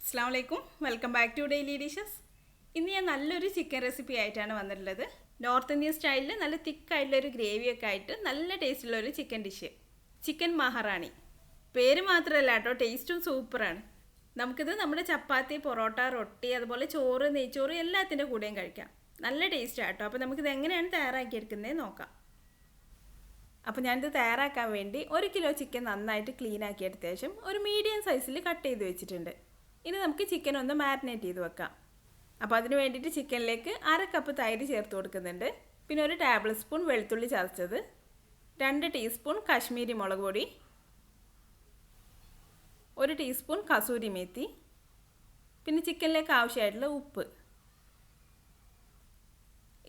അസ്സലാമു അലൈക്കും, welcome back to daily dishes. ഇന്ന് ഞാൻ നല്ലൊരു ചിക്കൻ റെസിപ്പി ആയിട്ടാണ് വന്നിട്ടുള്ളത്. നോർത്ത് ഇന്ത്യൻ സ്റ്റൈലിൽ നല്ല തിക്കായിട്ടുള്ളൊരു ഗ്രേവിയൊക്കെ ആയിട്ട് നല്ല ടേസ്റ്റുള്ളൊരു ചിക്കൻ ഡിഷ്, ചിക്കൻ മഹാറാണി. പേര് മാത്രമല്ല കേട്ടോ, ടേസ്റ്റും സൂപ്പറാണ്. നമുക്കിത് നമ്മുടെ ചപ്പാത്തി, പൊറോട്ട, റൊട്ടി, അതുപോലെ ചോറ്, നെയ്ച്ചോറ് എല്ലാത്തിൻ്റെ കൂടെയും കഴിക്കാം. നല്ല ടേസ്റ്റ് ആട്ടോ. അപ്പോൾ നമുക്കിത് എങ്ങനെയാണ് തയ്യാറാക്കിയെടുക്കുന്നത് നോക്കാം. അപ്പോൾ ഞാനിത് തയ്യാറാക്കാൻ വേണ്ടി 1 കിലോ ചിക്കൻ നന്നായിട്ട് ക്ലീൻ ആക്കിയെടുത്ത ശേഷം ഒരു മീഡിയം സൈസിൽ കട്ട് ചെയ്ത് വെച്ചിട്ടുണ്ട്. ഇനി നമുക്ക് ചിക്കൻ ഒന്ന് മാരിനേറ്റ് ചെയ്ത് വെക്കാം. അപ്പോൾ അതിന് വേണ്ടിയിട്ട് ചിക്കനിലേക്ക് 1/2 കപ്പ് തൈര് ചേർത്ത് കൊടുക്കുന്നുണ്ട്. പിന്നെ 1 ടേബിൾ സ്പൂൺ വെളുത്തുള്ളി ചതച്ചത്, 2 ടീസ്പൂൺ കാശ്മീരി മുളക് പൊടി, 1 ടീസ്പൂൺ കസൂരി മേത്തി, പിന്നെ ചിക്കനിലേക്ക് ആവശ്യമായിട്ടുള്ള ഉപ്പ്.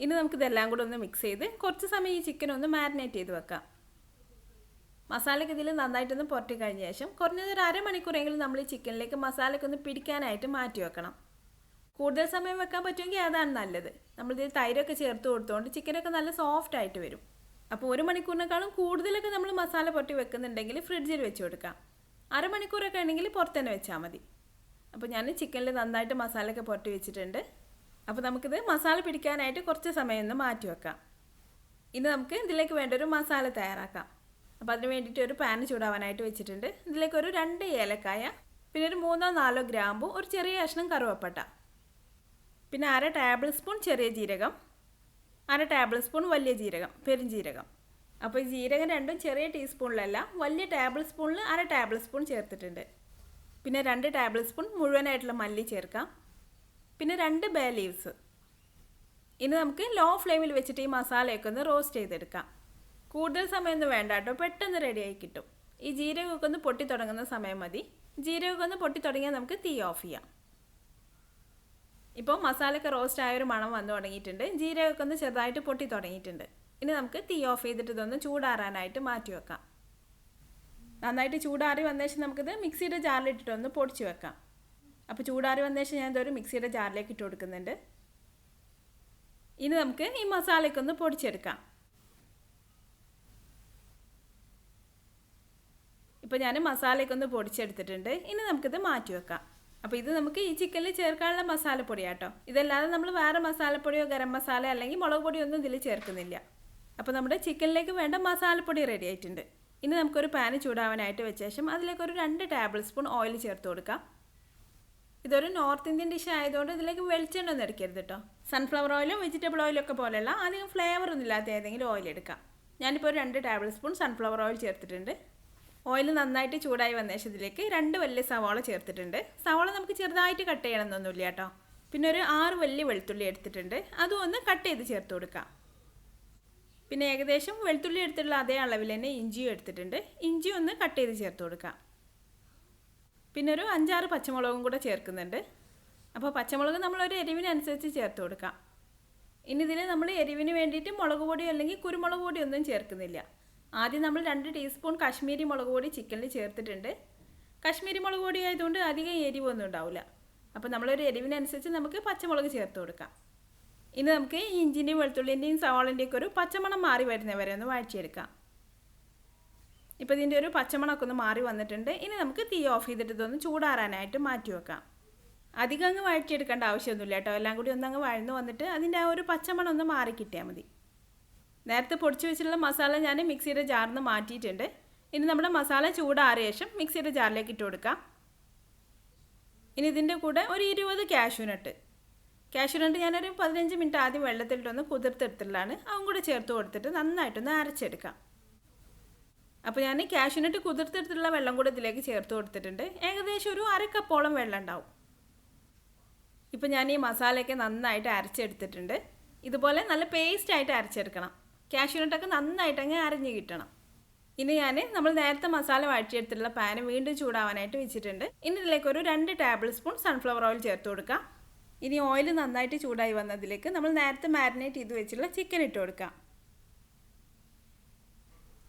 ഇനി നമുക്കിതെല്ലാം കൂടെ ഒന്ന് മിക്സ് ചെയ്ത് കുറച്ച് സമയം ഈ ചിക്കൻ ഒന്ന് മാരിനേറ്റ് ചെയ്ത് വെക്കാം. മസാലയ്ക്ക് ഇതിൽ നന്നായിട്ടൊന്ന് പുരട്ടി കഴിഞ്ഞ ശേഷം കുറഞ്ഞതൊരു അരമണിക്കൂറെങ്കിലും നമ്മൾ ഈ ചിക്കനിലേക്ക് മസാലയ്ക്ക് ഒന്ന് പിടിക്കാനായിട്ട് മാറ്റി വെക്കണം. കൂടുതൽ സമയം വെക്കാൻ പറ്റുമെങ്കിൽ അതാണ് നല്ലത്. നമ്മളിതിൽ തൈരൊക്കെ ചേർത്ത് കൊടുത്തുകൊണ്ട് ചിക്കനൊക്കെ നല്ല സോഫ്റ്റ് ആയിട്ട് വരും. അപ്പോൾ 1 മണിക്കൂറിനേക്കാളും കൂടുതലൊക്കെ നമ്മൾ മസാല പുരട്ടി വെക്കുന്നുണ്ടെങ്കിൽ ഫ്രിഡ്ജിൽ വെച്ച് കൊടുക്കാം. അരമണിക്കൂറൊക്കെ ആണെങ്കിൽ പുറത്ത് തന്നെ വെച്ചാൽ മതി. അപ്പോൾ ഞാൻ ചിക്കനിൽ നന്നായിട്ട് മസാലയൊക്കെ പുരട്ടി വെച്ചിട്ടുണ്ട്. അപ്പോൾ നമുക്കിത് മസാല പിടിക്കാനായിട്ട് കുറച്ച് സമയം ഒന്ന് മാറ്റി വെക്കാം. ഇനി നമുക്ക് ഇതിലേക്ക് വേണ്ട ഒരു മസാല തയ്യാറാക്കാം. അപ്പോൾ അതിന് വേണ്ടിയിട്ട് ഒരു പാൻ ചൂടാവാനായിട്ട് വെച്ചിട്ടുണ്ട്. ഇതിലേക്ക് ഒരു 2 ഏലക്കായ, പിന്നെ ഒരു 3-4 ഗ്രാമ്പു, ഒരു ചെറിയ കഷ്ണം കറുവപ്പട്ട, പിന്നെ 1/2 ടേബിൾ സ്പൂൺ ചെറിയ ജീരകം, 1/2 ടേബിൾ സ്പൂൺ വലിയ ജീരകം, പെരുംജീരകം. അപ്പോൾ ഈ ജീരകം രണ്ടും ചെറിയ ടീസ്പൂണിലല്ല, വലിയ ടേബിൾ സ്പൂണിൽ 1/2 ടേബിൾ സ്പൂൺ ചേർത്തിട്ടുണ്ട്. പിന്നെ 2 ടേബിൾ സ്പൂൺ മുഴുവനായിട്ടുള്ള മല്ലി ചേർക്കാം. പിന്നെ 2 ബേ ലീവ്സ്. ഇനി നമുക്ക് ലോ ഫ്ലെയിമിൽ വെച്ചിട്ട് ഈ മസാലയൊക്കെ ഒന്ന് റോസ്റ്റ് ചെയ്തെടുക്കാം. കൂടുതൽ സമയമൊന്നും വേണ്ട കേട്ടോ, പെട്ടെന്ന് റെഡിയായി കിട്ടും. ഈ ജീരകമൊക്കെ ഒന്ന് പൊട്ടി തുടങ്ങുന്ന സമയം മതി. ജീരകമൊക്കെ ഒന്ന് പൊട്ടി തുടങ്ങിയാൽ നമുക്ക് തീ ഓഫ് ചെയ്യാം. ഇപ്പോൾ മസാലയൊക്കെ റോസ്റ്റ് ആയൊരു മണം വന്നു തുടങ്ങിയിട്ടുണ്ട്. ജീരകമൊക്കെ ഒന്ന് ചെറുതായിട്ട് പൊട്ടി തുടങ്ങിയിട്ടുണ്ട്. ഇനി നമുക്ക് തീ ഓഫ് ചെയ്തിട്ട് ഇതൊന്ന് ചൂടാറാനായിട്ട് മാറ്റി വെക്കാം. നന്നായിട്ട് ചൂടാറി വന്ന ശേഷം നമുക്കിത് മിക്സിയുടെ ജാറിലിട്ടിട്ടൊന്ന് പൊടിച്ച് വെക്കാം. അപ്പോൾ ചൂടാറി വന്ന ശേഷം ഞാൻ ഇതൊരു മിക്സിയുടെ ജാറിലേക്ക് ഇട്ട് കൊടുക്കുന്നുണ്ട്. ഇനി നമുക്ക് ഈ മസാലയൊക്കെ ഒന്ന് പൊടിച്ചെടുക്കാം. ഇപ്പോൾ ഞാൻ മസാലയൊക്കെ ഒന്ന് പൊടിച്ചെടുത്തിട്ടുണ്ട്. ഇനി നമുക്കിത് മാറ്റി വെക്കാം. അപ്പോൾ ഇത് നമുക്ക് ഈ ചിക്കനിൽ ചേർക്കാനുള്ള മസാലപ്പൊടിയാട്ടോ. ഇതല്ലാതെ നമ്മൾ വേറെ മസാലപ്പൊടിയോ ഗരം മസാല അല്ലെങ്കിൽ മുളക് പൊടിയോ ഒന്നും ഇതിൽ ചേർക്കുന്നില്ല. അപ്പോൾ നമ്മുടെ ചിക്കനിലേക്ക് വേണ്ട മസാലപ്പൊടി റെഡി ആയിട്ടുണ്ട്. ഇനി നമുക്കൊരു പാൻ ചൂടാവാനായിട്ട് വെച്ച ശേഷം അതിലേക്ക് ഒരു 2 ടേബിൾ സ്പൂൺ ഓയിൽ ചേർത്ത് കൊടുക്കാം. ഇതൊരു നോർത്ത് ഇന്ത്യൻ ഡിഷ് ആയതുകൊണ്ട് ഇതിലേക്ക് വെളിച്ചെണ്ണ ഒന്നും എടുക്കരുത് കേട്ടോ. സൺഫ്ലവർ ഓയിലോ വെജിറ്റബിൾ ഓയിലോ ഒക്കെ പോലെയല്ല, അധികം ഫ്ലേവർ ഒന്നും ഇല്ലാത്ത ഏതെങ്കിലും ഓയിൽ എടുക്കാം. ഞാനിപ്പോൾ ഒരു 2 ടേബിൾ സ്പൂൺ സൺഫ്ലവർ ഓയിൽ ചേർത്തിട്ടുണ്ട്. ഓയിൽ നന്നായിട്ട് ചൂടായി വന്ന ശേഷം ഇതിലേക്ക് 2 വലിയ സവാള ചേർത്തിട്ടുണ്ട്. സവാള നമുക്ക് ചെറുതായിട്ട് കട്ട് ചെയ്യണമെന്നൊന്നുമില്ല കേട്ടോ. പിന്നെ ഒരു 6 വലിയ വെളുത്തുള്ളി എടുത്തിട്ടുണ്ട്. അതും ഒന്ന് കട്ട് ചെയ്ത് ചേർത്ത് കൊടുക്കാം. പിന്നെ ഏകദേശം വെളുത്തുള്ളി എടുത്തിട്ടുള്ള അതേ അളവിൽ തന്നെ ഇഞ്ചിയും എടുത്തിട്ടുണ്ട്. ഇഞ്ചി ഒന്ന് കട്ട് ചെയ്ത് ചേർത്ത് കൊടുക്കാം. പിന്നെ ഒരു 5-6 പച്ചമുളകും കൂടെ ചേർക്കുന്നുണ്ട്. അപ്പോൾ പച്ചമുളക് നമ്മളൊരു എരിവിനനുസരിച്ച് ചേർത്ത് കൊടുക്കാം. ഇനി ഇതിൽ നമ്മൾ എരിവിന് വേണ്ടിയിട്ട് മുളക് പൊടിയോ അല്ലെങ്കിൽ കുരുമുളക് പൊടിയോ ഒന്നും ചേർക്കുന്നില്ല. ആദ്യം നമ്മൾ 2 ടീസ്പൂൺ കാശ്മീരി മുളക് പൊടി ചിക്കനിൽ ചേർത്തിട്ടുണ്ട്. കാശ്മീരി മുളക് പൊടി ആയതുകൊണ്ട് അധികം എരിവൊന്നും ഉണ്ടാവില്ല. അപ്പോൾ നമ്മളൊരു എരിവിനനുസരിച്ച് നമുക്ക് പച്ചമുളക് ചേർത്ത് കൊടുക്കാം. ഇനി നമുക്ക് ഇഞ്ചിൻ്റെയും വെളുത്തുള്ളിൻ്റെയും സവാളിൻ്റെയൊക്കെ ഒരു പച്ചമണം മാറി വരുന്നവരെ ഒന്ന് വഴറ്റിയെടുക്കാം. ഇപ്പോൾ ഇതിൻ്റെ ഒരു പച്ചമണമൊക്കെ ഒന്ന് മാറി വന്നിട്ടുണ്ട്. ഇനി നമുക്ക് തീ ഓഫ് ചെയ്തിട്ട് ഇതൊന്ന് ചൂടാറാനായിട്ട് മാറ്റി വെക്കാം. അധികം അങ്ങ് വഴറ്റിയെടുക്കേണ്ട ആവശ്യമൊന്നുമില്ല കേട്ടോ. എല്ലാം കൂടി ഒന്നങ്ങ് വഴന്ന് വന്നിട്ട് അതിൻ്റെ ആ ഒരു പച്ചമണം ഒന്ന് മാറി കിട്ടിയാൽ മതി. നേരത്തെ പൊടിച്ച് വെച്ചിട്ടുള്ള മസാല ഞാൻ മിക്സിയുടെ ജാറിൽ നിന്ന് മാറ്റിയിട്ടുണ്ട്. ഇനി നമ്മുടെ മസാല ചൂടാറിയ ശേഷം മിക്സിയുടെ ജാറിലേക്ക് ഇട്ട് കൊടുക്കാം. ഇനി ഇതിൻ്റെ കൂടെ ഒരു 20 കാഷ്യൂനട്ട് ഞാനൊരു 15 മിനിറ്റ് ആദ്യം വെള്ളത്തിലിട്ടൊന്ന് കുതിർത്തെടുത്തിട്ടുള്ളതാണ്. അതും കൂടെ ചേർത്ത് കൊടുത്തിട്ട് നന്നായിട്ടൊന്ന് അരച്ചെടുക്കാം. അപ്പോൾ ഞാൻ കാഷ്യൂനട്ട് കുതിർത്തെടുത്തിട്ടുള്ള വെള്ളം കൂടെ ഇതിലേക്ക് ചേർത്ത് കൊടുത്തിട്ടുണ്ട്. ഏകദേശം ഒരു 1/2 കപ്പോളം വെള്ളം ഉണ്ടാവും. ഇപ്പോൾ ഞാൻ ഈ മസാലയൊക്കെ നന്നായിട്ട് അരച്ചെടുത്തിട്ടുണ്ട്. ഇതുപോലെ നല്ല പേസ്റ്റായിട്ട് അരച്ചെടുക്കണം. കാഷ്യൂനട്ടൊക്കെ നന്നായിട്ട് അങ്ങ് അരഞ്ഞ് കിട്ടണം. ഇനി നമ്മൾ നേരത്തെ മസാല വഴറ്റിയെടുത്തിട്ടുള്ള പാന് വീണ്ടും ചൂടാവാനായിട്ട് വെച്ചിട്ടുണ്ട്. ഇനി ഇതിലേക്ക് ഒരു 2 ടേബിൾ സ്പൂൺ സൺഫ്ലവർ ഓയിൽ ചേർത്ത് കൊടുക്കാം. ഇനി ഓയിൽ നന്നായിട്ട് ചൂടായി വന്നതിലേക്ക് നമ്മൾ നേരത്തെ മാരിനേറ്റ് ചെയ്ത് വെച്ചിട്ടുള്ള ചിക്കൻ ഇട്ട് കൊടുക്കാം.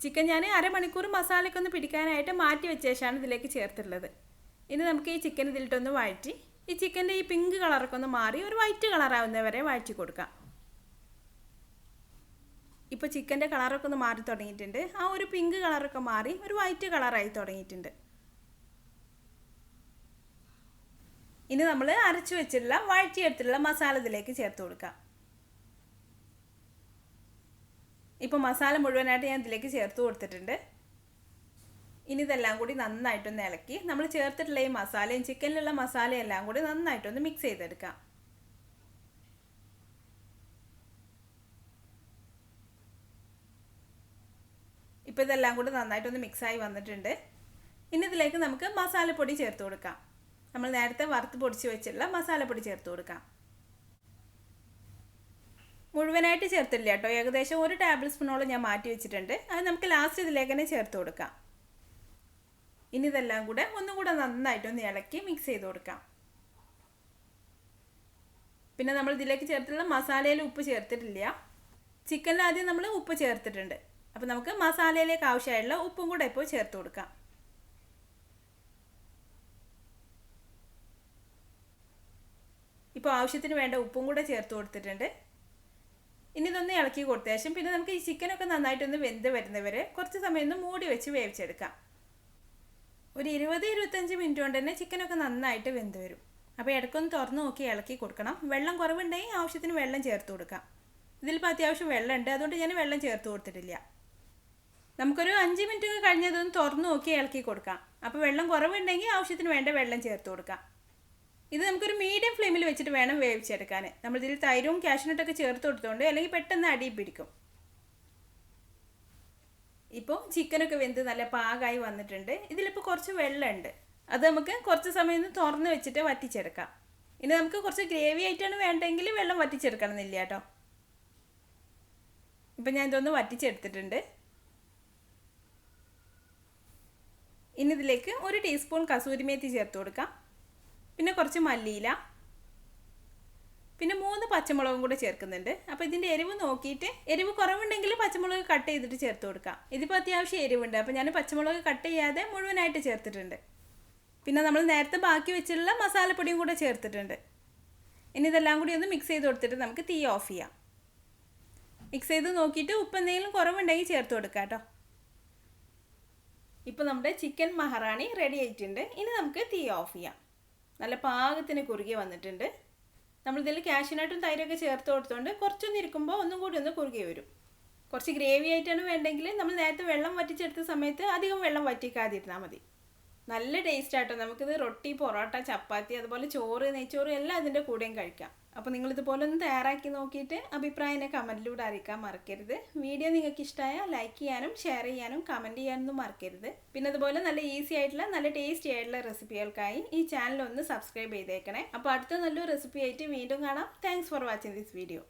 ചിക്കൻ ഞാൻ അരമണിക്കൂർ മസാലയൊക്കെ ഒന്ന് പിടിക്കാനായിട്ട് മാറ്റി വെച്ച ശേഷമാണ് ഇതിലേക്ക് ചേർത്തിട്ടുള്ളത്. ഇനി നമുക്ക് ഈ ചിക്കൻ ഇതിലിട്ടൊന്ന് വഴറ്റി ഈ ചിക്കൻ്റെ ഈ പിങ്ക് കളറൊക്കെ ഒന്ന് മാറി ഒരു വൈറ്റ് കളറാവുന്നവരെ വഴറ്റി കൊടുക്കാം. ഇപ്പോൾ ചിക്കൻ്റെ കളറൊക്കെ ഒന്ന് മാറി തുടങ്ങിയിട്ടുണ്ട്. ആ ഒരു പിങ്ക് കളറൊക്കെ മാറി ഒരു വൈറ്റ് കളറായി തുടങ്ങിയിട്ടുണ്ട്. ഇനി നമ്മൾ അരച്ചു വെച്ചിട്ടുള്ള വഴറ്റിയെടുത്തിട്ടുള്ള മസാല ഇതിലേക്ക് ചേർത്ത് കൊടുക്കാം. ഇപ്പോൾ മസാല മുഴുവനായിട്ട് ഞാൻ ഇതിലേക്ക് ചേർത്ത് കൊടുത്തിട്ടുണ്ട്. ഇനി ഇതെല്ലാം കൂടി നന്നായിട്ടൊന്ന് ഇളക്കി നമ്മൾ ചേർത്തിട്ടുള്ള ഈ മസാലയും ചിക്കനിലുള്ള മസാലയും എല്ലാം കൂടി നന്നായിട്ടൊന്ന് മിക്സ് ചെയ്തെടുക്കാം. ഇപ്പോൾ ഇതെല്ലാം കൂടി നന്നായിട്ടൊന്ന് മിക്സായി വന്നിട്ടുണ്ട്. ഇനി ഇതിലേക്ക് നമുക്ക് മസാലപ്പൊടി ചേർത്ത് കൊടുക്കാം. നമ്മൾ നേരത്തെ വറുത്ത് പൊടിച്ച് വെച്ചിട്ടുള്ള മസാലപ്പൊടി ചേർത്ത് കൊടുക്കാം. മുഴുവനായിട്ട് ചേർത്തില്ല കേട്ടോ, ഏകദേശം 1 ടേബിൾ സ്പൂണോളം ഞാൻ മാറ്റി വെച്ചിട്ടുണ്ട്. അത് നമുക്ക് ലാസ്റ്റ് ഇതിലേക്ക് തന്നെ ചേർത്ത് കൊടുക്കാം. ഇനി ഇതെല്ലാം കൂടെ ഒന്നും കൂടെ നന്നായിട്ടൊന്ന് ഇളക്കി മിക്സ് ചെയ്ത് കൊടുക്കാം. പിന്നെ നമ്മൾ ഇതിലേക്ക് ചേർത്തിട്ടുള്ള മസാലയിൽ ഉപ്പ് ചേർത്തിട്ടില്ല. ചിക്കനിൽ ആദ്യം നമ്മൾ ഉപ്പ് ചേർത്തിട്ടുണ്ട്. അപ്പോൾ നമുക്ക് മസാലയിലേക്ക് ആവശ്യമായിട്ടുള്ള ഉപ്പും കൂടെ ഇപ്പോൾ ചേർത്ത് കൊടുക്കാം. ഇപ്പോൾ ആവശ്യത്തിന് വേണ്ട ഉപ്പും കൂടെ ചേർത്ത് കൊടുത്തിട്ടുണ്ട്. ഇനി ഇതൊന്ന് ഇളക്കി കൊടുത്ത ശേഷം പിന്നെ നമുക്ക് ഈ ചിക്കനൊക്കെ നന്നായിട്ടൊന്ന് വെന്ത് വരുന്നവരെ കുറച്ച് സമയം ഒന്ന് മൂടി വെച്ച് വേവിച്ചെടുക്കാം. ഒരു 20-25 മിനിറ്റ് കൊണ്ട് തന്നെ ചിക്കനൊക്കെ നന്നായിട്ട് വെന്ത് വരും. അപ്പോൾ ഇടയ്ക്കൊന്ന് തുറന്ന് നോക്കി ഇളക്കി കൊടുക്കണം. വെള്ളം കുറവുണ്ടെങ്കിൽ ആവശ്യത്തിന് വെള്ളം ചേർത്ത് കൊടുക്കാം. ഇതിലിപ്പോൾ അത്യാവശ്യം വെള്ളമുണ്ട്, അതുകൊണ്ട് ഞാൻ വെള്ളം ചേർത്ത് കൊടുത്തിട്ടില്ല. നമുക്കൊരു 5 മിനിറ്റ് ഒക്കെ കഴിഞ്ഞതൊന്ന് തുറന്ന് നോക്കി ഇളക്കി കൊടുക്കാം. അപ്പോൾ വെള്ളം കുറവുണ്ടെങ്കിൽ ആവശ്യത്തിന് വേണ്ട വെള്ളം ചേർത്ത് കൊടുക്കാം. ഇത് നമുക്കൊരു മീഡിയം ഫ്ലെയിമിൽ വെച്ചിട്ട് വേണം വേവിച്ചെടുക്കാൻ. നമ്മളിതിൽ തൈരും കാഷ്യൂനട്ടൊക്കെ ചേർത്ത് കൊടുത്തുകൊണ്ട് അല്ലെങ്കിൽ പെട്ടെന്ന് അടി പിടിക്കും. ഇപ്പോൾ ചിക്കനൊക്കെ വെന്ത് നല്ല പാകമായി വന്നിട്ടുണ്ട്. ഇതിലിപ്പോൾ കുറച്ച് വെള്ളമുണ്ട്, അത് നമുക്ക് കുറച്ച് സമയം ഒന്ന് തുറന്ന് വെച്ചിട്ട് വറ്റിച്ചെടുക്കാം. ഇനി നമുക്ക് കുറച്ച് ഗ്രേവി ആയിട്ടാണ് വേണ്ടെങ്കിൽ വെള്ളം വറ്റിച്ചെടുക്കണം എന്നില്ല കേട്ടോ. ഇപ്പം ഞാൻ ഇതൊന്ന് വറ്റിച്ചെടുത്തിട്ടുണ്ട്. ഇനി ഇതിലേക്ക് 1 ടീസ്പൂൺ കസൂരി മേത്തി ചേർത്ത് കൊടുക്കാം. പിന്നെ കുറച്ച് മല്ലിയില, പിന്നെ 3 പച്ചമുളകും കൂടെ ചേർക്കുന്നുണ്ട്. അപ്പോൾ ഇതിൻ്റെ എരിവ് നോക്കിയിട്ട് എരിവ് കുറവുണ്ടെങ്കിൽ പച്ചമുളക് കട്ട് ചെയ്തിട്ട് ചേർത്ത് കൊടുക്കാം. ഇതിപ്പോൾ അത്യാവശ്യം എരിവുണ്ട്, അപ്പോൾ ഞാൻ പച്ചമുളക് കട്ട് ചെയ്യാതെ മുഴുവനായിട്ട് ചേർത്തിട്ടുണ്ട്. പിന്നെ നമ്മൾ നേരത്തെ ബാക്കി വെച്ചിട്ടുള്ള മസാലപ്പൊടിയും കൂടെ ചേർത്തിട്ടുണ്ട്. ഇനി ഇതെല്ലാം കൂടി ഒന്ന് മിക്സ് ചെയ്ത് കൊടുത്തിട്ട് നമുക്ക് തീ ഓഫ് ചെയ്യാം. മിക്സ് ചെയ്ത് നോക്കിയിട്ട് ഉപ്പ് എന്തെങ്കിലും കുറവുണ്ടെങ്കിൽ ചേർത്ത് കൊടുക്കാം കേട്ടോ. ഇപ്പോൾ നമ്മുടെ ചിക്കൻ മഹാറാണി റെഡി ആയിട്ടുണ്ട്. ഇനി നമുക്ക് തീ ഓഫ് ചെയ്യാം. നല്ല പാകത്തിന് കുറുകി വന്നിട്ടുണ്ട്. നമ്മളിതിൽ കാഷ്യൂനട്ടും തൈരൊക്കെ ചേർത്ത് കൊടുത്തുകൊണ്ട് കുറച്ചൊന്ന് ഇരിക്കുമ്പോൾ ഒന്നും കൂടി ഒന്ന് കുറുകി വരും. കുറച്ച് ഗ്രേവി ആയിട്ടാണ് വേണ്ടെങ്കിൽ നമ്മൾ നേരത്തെ വെള്ളം വറ്റിച്ചെടുത്ത സമയത്ത് അധികം വെള്ളം വറ്റിക്കാതിരുന്നാൽ മതി. നല്ല ടേസ്റ്റ് ആട്ടോ. നമുക്കിത് റൊട്ടി, പൊറോട്ട, ചപ്പാത്തി, അതുപോലെ ചോറ്, നെയ്ച്ചോറ് എല്ലാം അതിൻ്റെ കൂടെയും കഴിക്കാം. അപ്പോൾ നിങ്ങളിതുപോലെ ഒന്ന് തയ്യാറാക്കി നോക്കിയിട്ട് അഭിപ്രായം കമൻറ്റിലൂടെ അറിയിക്കാൻ മറക്കരുത്. വീഡിയോ നിങ്ങൾക്ക് ഇഷ്ടമായാൽ ലൈക്ക് ചെയ്യാനും ഷെയർ ചെയ്യാനും കമൻറ്റ് ചെയ്യാനൊന്നും മറക്കരുത്. പിന്നെ അതുപോലെ നല്ല ഈസി ആയിട്ടുള്ള നല്ല ടേസ്റ്റി ആയിട്ടുള്ള റെസിപ്പികൾക്കായി ഈ ചാനൽ ഒന്ന് സബ്സ്ക്രൈബ് ചെയ്തേക്കണേ. അപ്പോൾ അടുത്ത നല്ലൊരു റെസിപ്പി ആയിട്ട് വീണ്ടും കാണാം. Thanks for watching this video.